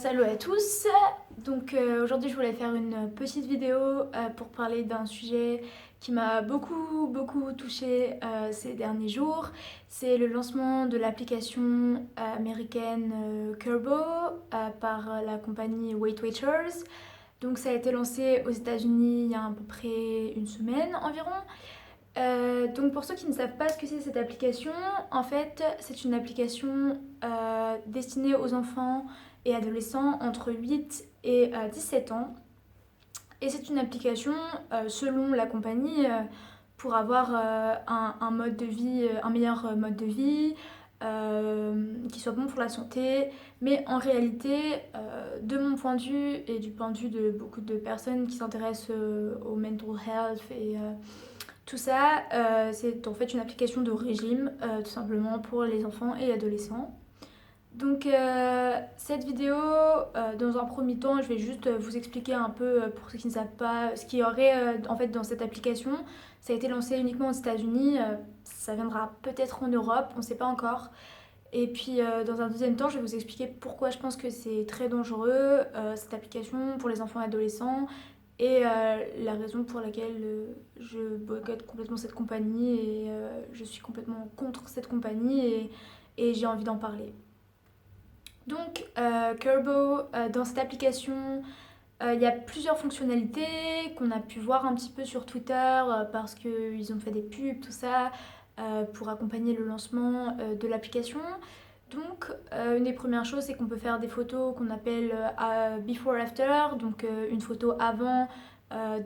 Salut à tous, donc aujourd'hui je voulais faire une petite vidéo pour parler d'un sujet qui m'a beaucoup touchée ces derniers jours. C'est le lancement de l'application américaine Kurbo par la compagnie Weight Watchers. Donc ça a été lancé aux États-Unis il y a à peu près une semaine environ. Donc pour ceux qui ne savent pas ce que c'est cette application, en fait c'est une application destinée aux enfants et adolescents entre 8 et 17 ans. Et c'est une application selon la compagnie pour avoir un mode de vie, un meilleur mode de vie, qui soit bon pour la santé. Mais en réalité, de mon point de vue et du point de vue de beaucoup de personnes qui s'intéressent au mental health et tout ça, c'est en fait une application de régime, tout simplement pour les enfants et adolescents. Donc cette vidéo, dans un premier temps, je vais juste vous expliquer un peu, pour ceux qui ne savent pas, ce qu'il y aurait en fait dans cette application. Ça a été lancé uniquement aux États-Unis, ça viendra peut-être en Europe, on ne sait pas encore. Et puis dans un deuxième temps, je vais vous expliquer pourquoi je pense que c'est très dangereux, cette application pour les enfants et adolescents, et la raison pour laquelle je boycotte complètement cette compagnie et je suis complètement contre cette compagnie et j'ai envie d'en parler. Donc Kurbo, dans cette application, il y a plusieurs fonctionnalités qu'on a pu voir un petit peu sur Twitter parce qu'ils ont fait des pubs, tout ça, pour accompagner le lancement de l'application. Donc, une des premières choses, c'est qu'on peut faire des photos qu'on appelle before after, donc une photo avant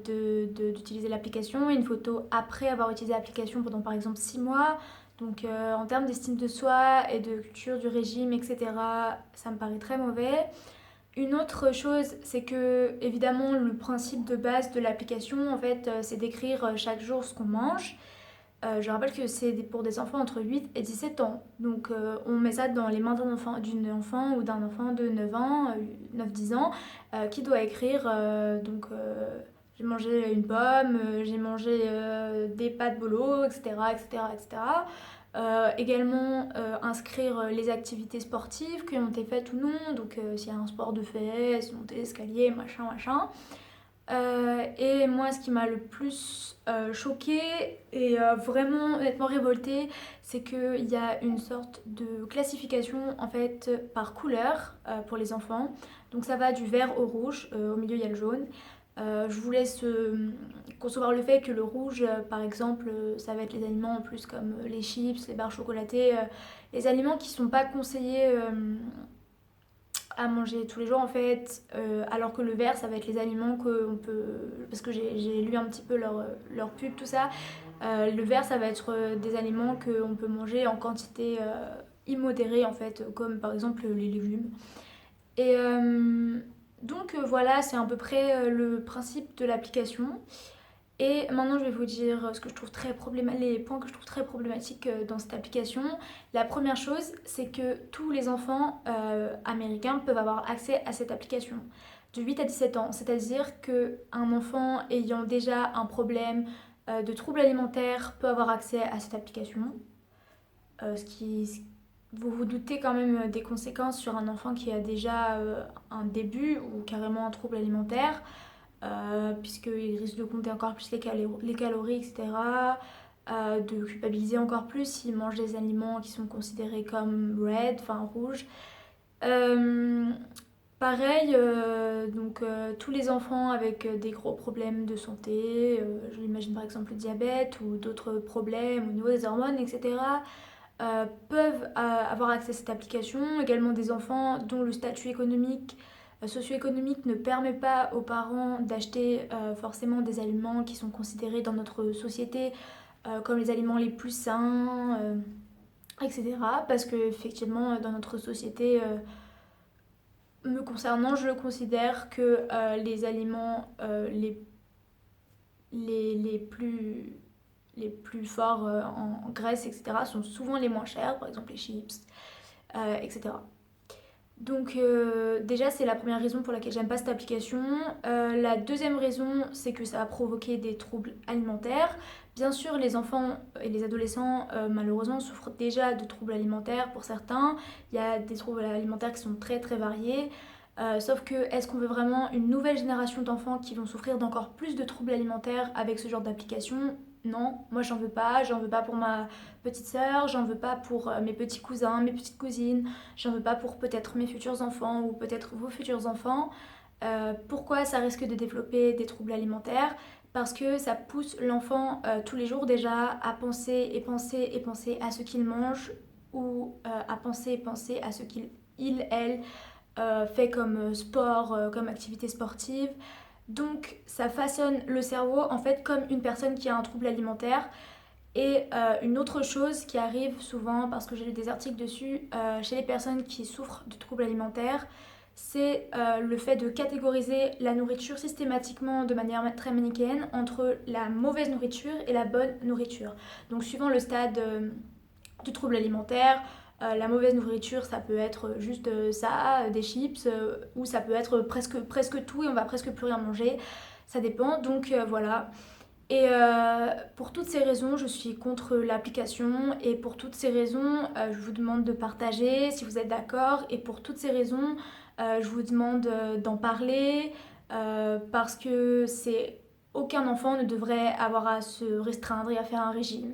d'utiliser l'application et une photo après avoir utilisé l'application pendant par exemple 6 mois. Donc, en termes d'estime de soi et de culture du régime, etc., ça me paraît très mauvais. Une autre chose, c'est que évidemment le principe de base de l'application, en fait, c'est d'écrire chaque jour ce qu'on mange. Je rappelle que c'est pour des enfants entre 8 et 17 ans. Donc on met ça dans les mains d'une enfant ou d'un enfant de 9 ans, 9-10 ans, qui doit écrire j'ai mangé une pomme, j'ai mangé des pâtes bolo, etc. etc., etc. Également inscrire les activités sportives qui ont été faites ou non, donc s'il y a un sport de fesses, monter l'escalier, machin, machin. Et moi, ce qui m'a le plus choqué et vraiment honnêtement révolté, c'est qu'il y a une sorte de classification en fait par couleur pour les enfants. Donc ça va du vert au rouge, au milieu il y a le jaune. Je vous laisse concevoir le fait que le rouge, par exemple, ça va être les aliments en plus comme les chips, les barres chocolatées, les aliments qui sont pas conseillés à manger tous les jours en fait, alors que le vert ça va être les aliments qu'on peut, parce que j'ai lu un petit peu leur pub, tout ça. Le vert ça va être des aliments qu'on peut manger en quantité immodérée en fait, comme par exemple les légumes. Et donc voilà, c'est à peu près le principe de l'application. Et maintenant, je vais vous dire ce que je trouve les points que je trouve très problématiques dans cette application. La première chose, c'est que tous les enfants américains peuvent avoir accès à cette application de 8 à 17 ans. C'est-à-dire qu'un enfant ayant déjà un problème de trouble alimentaire peut avoir accès à cette application. Vous vous doutez quand même des conséquences sur un enfant qui a déjà un début ou carrément un trouble alimentaire, puisqu'il risque de compter encore plus les calories, etc. De culpabiliser encore plus s'il mange des aliments qui sont considérés comme red, enfin rouges. Euh, Pareil, tous les enfants avec des gros problèmes de santé, je l'imagine par exemple le diabète ou d'autres problèmes au niveau des hormones, etc., peuvent avoir accès à cette application. Également des enfants dont le statut économique, socio-économique ne permet pas aux parents d'acheter forcément des aliments qui sont considérés dans notre société comme les aliments les plus sains, etc. Parce que effectivement dans notre société, me concernant, je considère que les aliments les plus forts en graisse, etc., sont souvent les moins chers, par exemple les chips, etc. Donc déjà c'est la première raison pour laquelle j'aime pas cette application. La deuxième raison c'est que ça va provoquer des troubles alimentaires. Bien sûr les enfants et les adolescents malheureusement souffrent déjà de troubles alimentaires pour certains. Il y a des troubles alimentaires qui sont très très variés. Sauf que est-ce qu'on veut vraiment une nouvelle génération d'enfants qui vont souffrir d'encore plus de troubles alimentaires avec ce genre d'application? Non, moi j'en veux pas pour ma petite sœur, j'en veux pas pour mes petits cousins, mes petites cousines, j'en veux pas pour peut-être mes futurs enfants ou peut-être vos futurs enfants. Pourquoi ça risque de développer des troubles alimentaires? Parce que ça pousse l'enfant tous les jours déjà à penser et penser et penser à ce qu'il mange ou à penser et penser à ce elle, fait comme sport, comme activité sportive. Donc ça façonne le cerveau en fait comme une personne qui a un trouble alimentaire. Et une autre chose qui arrive souvent, parce que j'ai lu des articles dessus, chez les personnes qui souffrent de troubles alimentaires, c'est le fait de catégoriser la nourriture systématiquement de manière très manichéenne entre la mauvaise nourriture et la bonne nourriture. Donc suivant le stade du trouble alimentaire, la mauvaise nourriture, ça peut être juste ça, des chips, ou ça peut être presque tout et on va presque plus rien manger. Ça dépend, donc voilà. Et pour toutes ces raisons, je suis contre l'application et pour toutes ces raisons, je vous demande de partager si vous êtes d'accord et pour toutes ces raisons, je vous demande d'en parler parce que c'est aucun enfant ne devrait avoir à se restreindre et à faire un régime.